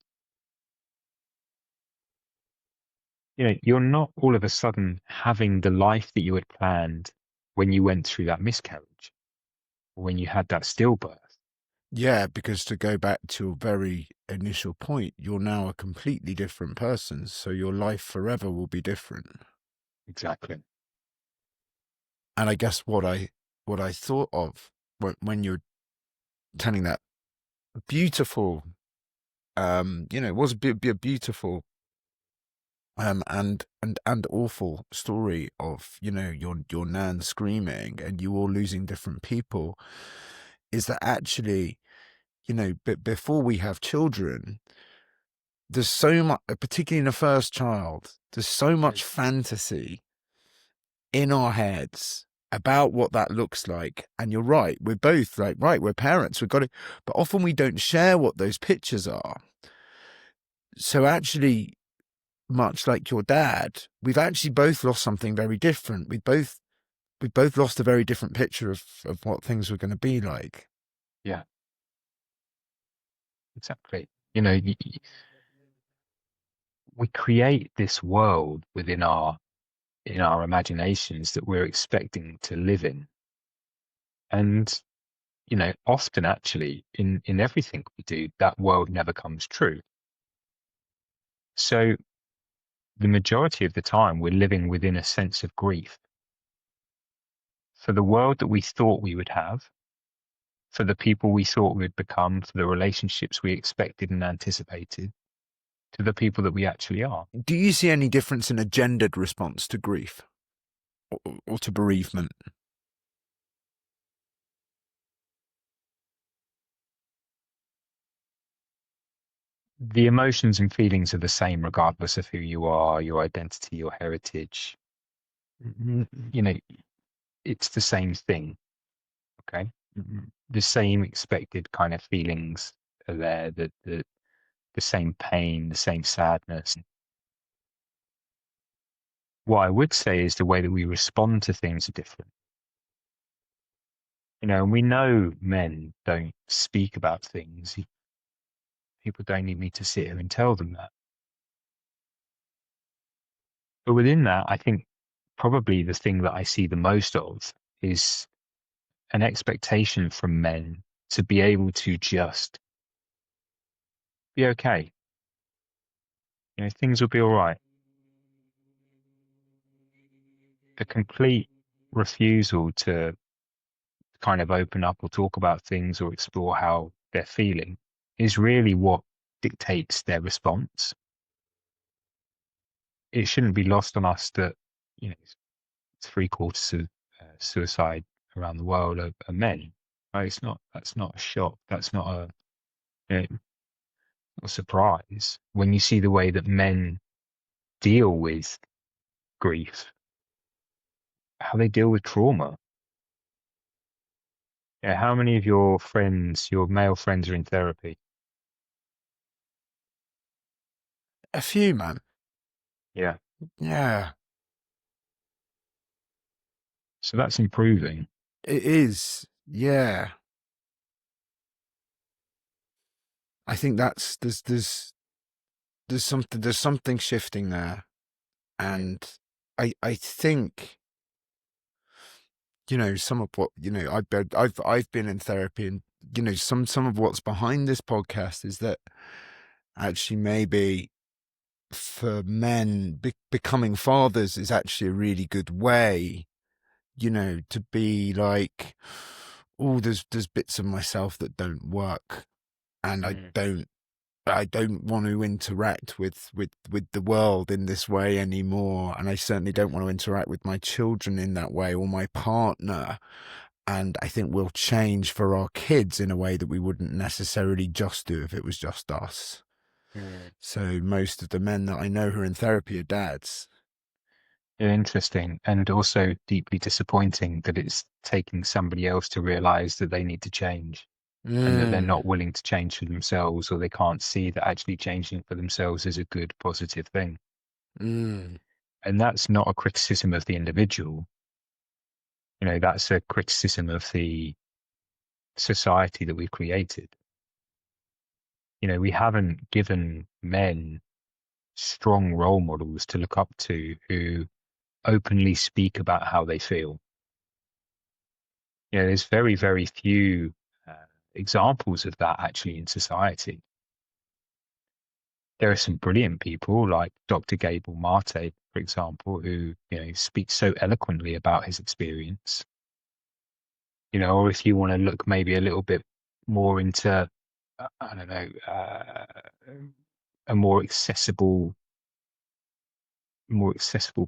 You're not all of a sudden having the life that you had planned when you went through that miscarriage or when you had that stillbirth. Yeah, because to go back to a very initial point, you're now a completely different person. So your life forever will be different. Exactly. And I guess what I thought of when you're telling that beautiful, was a beautiful and awful story of your nan screaming and you all losing different people, is that actually, but before we have children, there's so much, particularly in the first child, there's so much fantasy in our heads about what that looks like. And you're right, we're both like, right, we're parents, we've got to, but often we don't share what those pictures are. So actually, much like your dad, we've actually both lost something very different. We both lost a very different picture of what things were going to be like. Yeah, exactly. We create this world within our imaginations that we're expecting to live in. And, often actually in everything we do, that world never comes true. So the majority of the time we're living within a sense of grief for the world that we thought we would have, for the people we thought we'd become, for the relationships we expected and anticipated, to the people that we actually are. Do you see any difference in a gendered response to grief or to bereavement? The emotions and feelings are the same regardless of who you are, your identity, your heritage. It's the same thing. Okay. The same expected kind of feelings are there. The the same pain, the same sadness. What I would say is the way that we respond to things are different. And we know men don't speak about things. People don't need me to sit here and tell them that. But within that, I think probably the thing that I see the most of is an expectation from men to be able to just be okay. Things will be all right. The complete refusal to kind of open up or talk about things or explore how they're feeling is really what dictates their response. It shouldn't be lost on us that, it's 3/4 of suicide around the world are men. Right? That's not a shock. That's not a surprise when you see the way that men deal with grief, how they deal with trauma. Yeah, how many of your friends, your male friends, are in therapy? A few, man. Yeah. Yeah, So that's improving. it is. Yeah. I think there's something shifting there. And I think, some of what, I've been in therapy, and, some of what's behind this podcast is that actually maybe for men, becoming fathers is actually a really good way, to be like, oh, there's bits of myself that don't work, and I don't want to interact with the world in this way anymore, and I certainly don't want to interact with my children in that way, or my partner. And I think we'll change for our kids in a way that we wouldn't necessarily just do if it was just us. So most of the men that I know who are in therapy are dads. Yeah, interesting, and also deeply disappointing that it's taking somebody else to realize that they need to change and that they're Mm, not willing to change for themselves, or they can't see that actually changing for themselves is a good, positive thing. mm, And that's not a criticism of the individual. That's a criticism of the society that we've created. We haven't given men strong role models to look up to who openly speak about how they feel. There's very, very few examples of that actually in society. There are some brilliant people like Dr. Gabor Mate, for example, who speaks so eloquently about his experience. Or if you want to look maybe a little bit more into, I don't know, a more accessible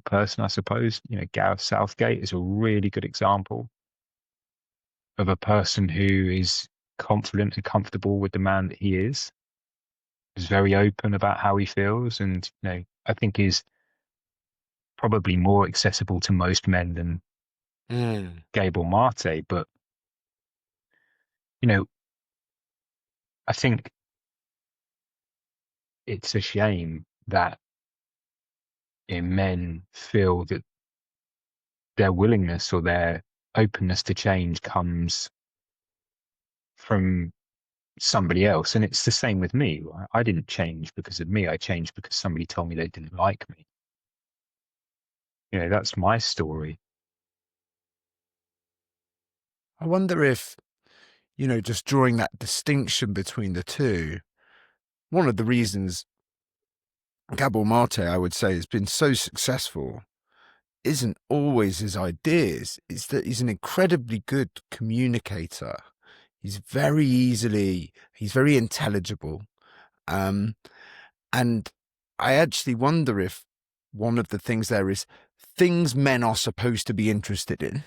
person, I suppose. Gareth Southgate is a really good example of a person who is confident and comfortable with the man that he is very open about how he feels, and I think is probably more accessible to most men than mm. Gabor Mate. But you know, I think it's a shame that men feel that their willingness or their openness to change comes from somebody else. And it's the same with me. Right? I didn't change because of me. I changed because somebody told me they didn't like me. That's my story. I wonder if, just drawing that distinction between the two, one of the reasons Gabor Mate, I would say, has been so successful isn't always his ideas. It's that he's an incredibly good communicator. He's very intelligible. And I actually wonder if one of the things there is things men are supposed to be interested in,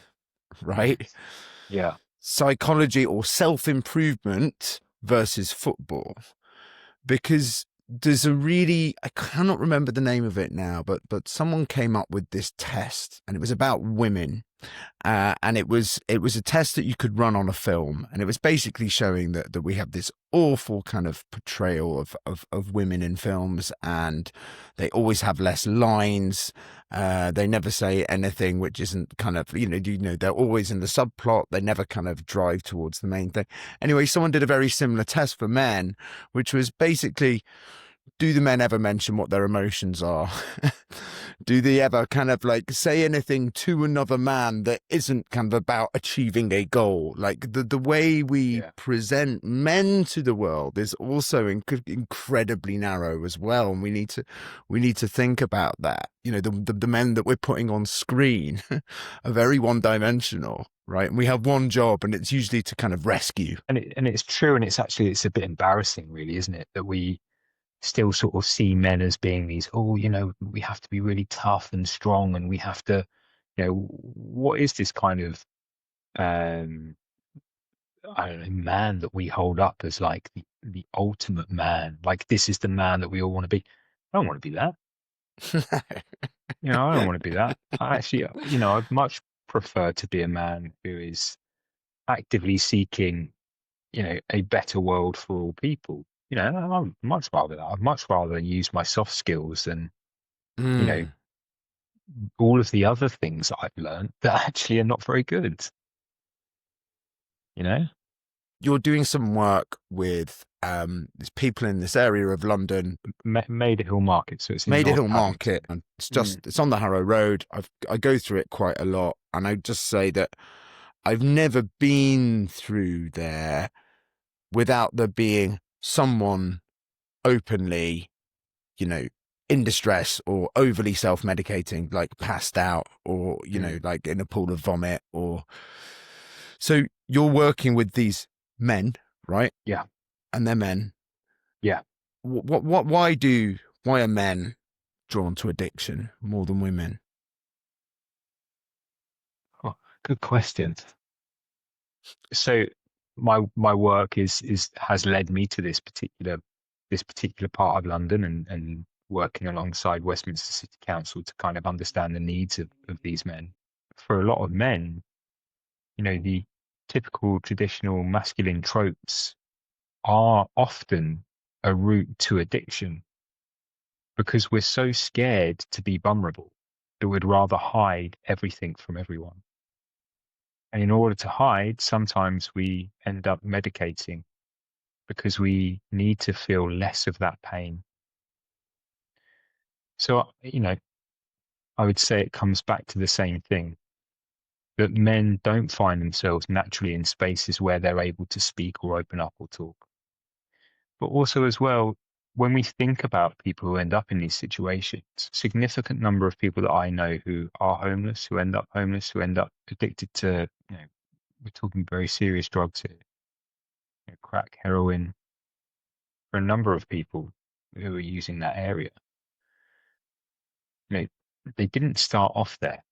right? Yeah. Psychology or self-improvement versus football. Because there's I cannot remember the name of it now, but someone came up with this test, and it was about women. And it was a test that you could run on a film, and it was basically showing that we have this awful kind of portrayal of women in films, and they always have less lines. They never say anything which isn't kind of, they're always in the subplot. They never kind of drive towards the main thing. Anyway, someone did a very similar test for men, which was basically, do the men ever mention what their emotions are? Do they ever kind of like say anything to another man that isn't kind of about achieving a goal? Like the way we present men to the world is also incredibly narrow as well, and we need to think about that. The men that we're putting on screen are very one-dimensional, right? And we have one job, and it's usually to kind of rescue. And it's true, and it's a bit embarrassing, really, isn't it, that we still sort of see men as being these, we have to be really tough and strong, and we have to, what is this kind of, I don't know, man that we hold up as like the ultimate man? Like, this is the man that we all want to be. I don't want to be that. I don't want to be that. I actually, I'd much prefer to be a man who is actively seeking, a better world for all people. I'd much rather that. I'd much rather use my soft skills than, all of the other things that I've learned that actually are not very good. You're doing some work with there's people in this area of London. Maida Hill Market. So it's in Maida North Hill Market. And it's on the Harrow Road. I go through it quite a lot, and I just say that I've never been through there without there being someone openly, in distress or overly self-medicating, like passed out, or like in a pool of vomit. Or so you're working with these men, right? Yeah. And they're men. Yeah. Why are men drawn to addiction more than women? Oh, good question. So my work has led me to this particular part of London, and working alongside Westminster City Council to kind of understand the needs of these men. For a lot of men, the typical traditional masculine tropes are often a route to addiction, because we're so scared to be vulnerable that we'd rather hide everything from everyone. And in order to hide, sometimes we end up medicating because we need to feel less of that pain. So, I would say it comes back to the same thing, that men don't find themselves naturally in spaces where they're able to speak or open up or talk. But also as well, when we think about people who end up in these situations, significant number of people that I know who are homeless, who end up homeless, who end up addicted to, we're talking very serious drugs here, crack, heroin, for a number of people who are using that area. They didn't start off there.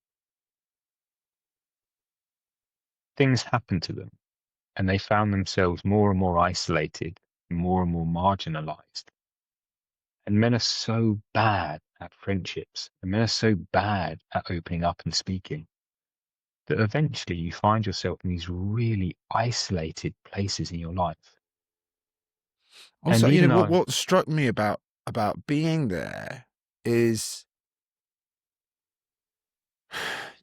Things happened to them, and they found themselves more and more isolated, more and more marginalized. And men are so bad at friendships, and men are so bad at opening up and speaking, that eventually you find yourself in these really isolated places in your life. Also, And even what struck me about being there is,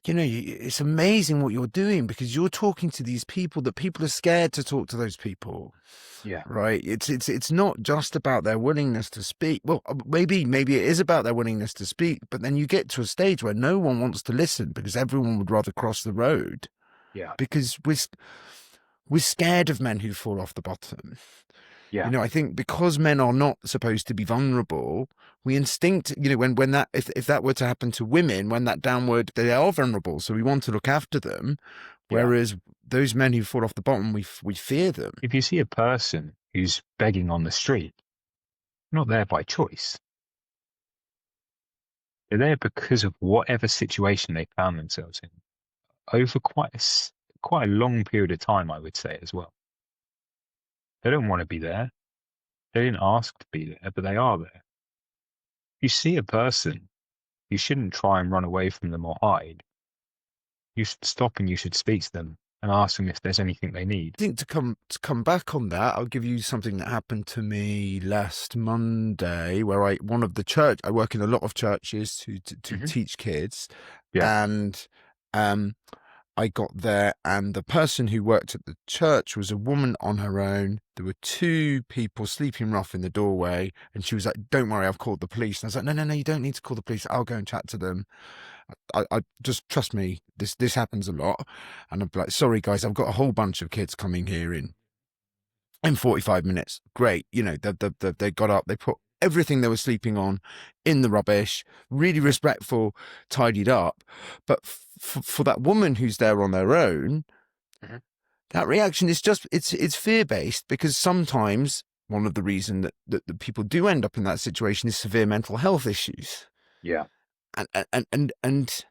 it's amazing what you're doing, because you're talking to these people that people are scared to talk to those people. Yeah. Right. It's not just about their willingness to speak. Well, maybe it is about their willingness to speak, but then you get to a stage where no one wants to listen because everyone would rather cross the road. Yeah. Because we're scared of men who fall off the bottom. Yeah. I think because men are not supposed to be vulnerable, we instinct, when that, if that were to happen to women, when that downward, they are vulnerable. So we want to look after them. Whereas those men who fall off the bottom, we fear them. If you see a person who's begging on the street, not there by choice. They're there because of whatever situation they found themselves in over quite a long period of time, I would say, as well. They don't want to be there. They didn't ask to be there, but they are there. If you see a person, you shouldn't try and run away from them or hide. you should stop and you should speak to them and ask them if there's anything they need. I think to come back on that, I'll give you something that happened to me last Monday, where I work in a lot of churches to teach kids, Yeah. and I got there, and the person who worked at the church was a woman on her own. There were two people sleeping rough in the doorway, and she was like, "Don't worry, I've called the police." And I was like, No, you don't need to call the police. I'll go and chat to them. I just trust me. This happens a lot, and I'm like, "Sorry, guys, I've got a whole bunch of kids coming here in 45 minutes." Great, they got up, they put everything they were sleeping on in the rubbish, really respectful, tidied up. But for that woman who's there on their own, that reaction is just it's fear-based, because sometimes one of the reasons that people do end up in that situation is severe mental health issues. Yeah. And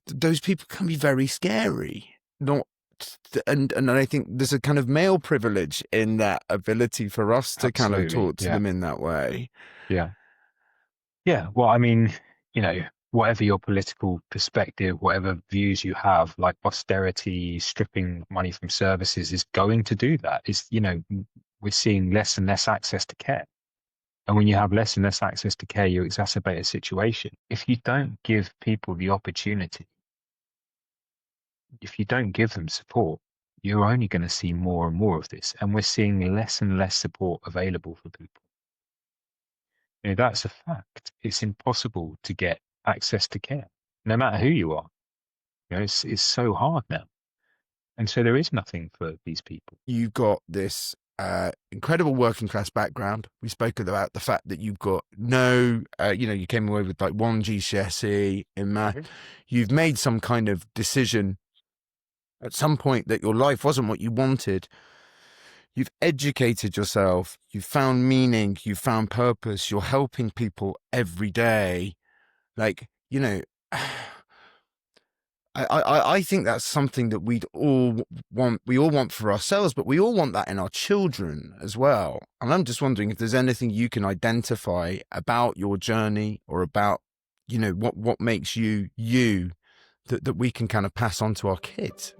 those people can be very scary. And I think there's a kind of male privilege in that ability for us to kind of talk to them in that way. Yeah. Well, I mean, whatever your political perspective, whatever views you have, like austerity, stripping money from services is going to do that. We're seeing less and less access to care. And when you have less and less access to care, you exacerbate a situation. If you don't give people the opportunity, if you don't give them support, you're only going to see more and more of this. And we're seeing less and less support available for people. That's a fact. It's impossible to get access to care, no matter who you are. It's so hard now. And so there is nothing for these people. You've got this incredible working class background. We spoke about the fact that you've got you came away with like 1 GCSE in math. You've made some kind of decision at some point that your life wasn't what you wanted. You've educated yourself, you've found meaning, you've found purpose, you're helping people every day. Like, I think that's something that we all want for ourselves, but we all want that in our children as well. And I'm just wondering if there's anything you can identify about your journey, or about, what makes you that we can kind of pass on to our kids.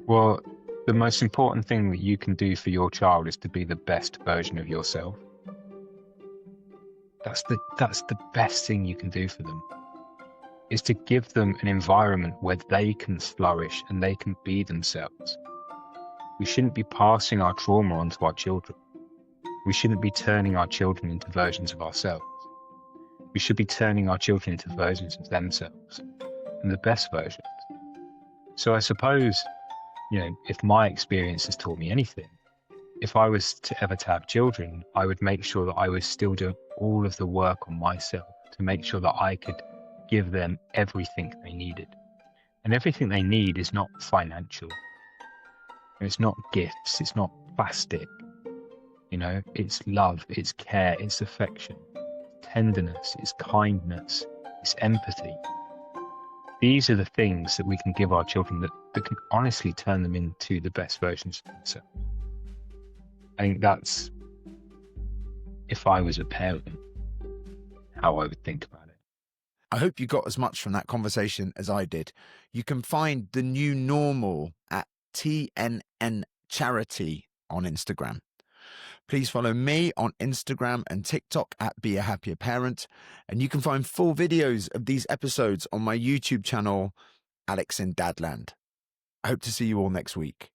Well, the most important thing that you can do for your child is to be the best version of yourself. That's the best thing you can do for them, is to give them an environment where they can flourish and they can be themselves. We shouldn't be passing our trauma onto our children. We shouldn't be turning our children into versions of ourselves. We should be turning our children into versions of themselves, and the best versions. So I suppose, if my experience has taught me anything, if I was to ever have children, I would make sure that I was still doing all of the work on myself to make sure that I could give them everything they needed. And everything they need is not financial. It's not gifts. It's not plastic. It's love, it's care, it's affection, tenderness, it's kindness, it's empathy. These are the things that we can give our children that can honestly turn them into the best versions of themselves. I think that's, if I was a parent, how I would think about it. I hope you got as much from that conversation as I did. You can find The New Normal at TNN Charity on Instagram. Please follow me on Instagram and TikTok at Be a Happier Parent. And you can find full videos of these episodes on my YouTube channel, Alex in Dadland. I hope to see you all next week.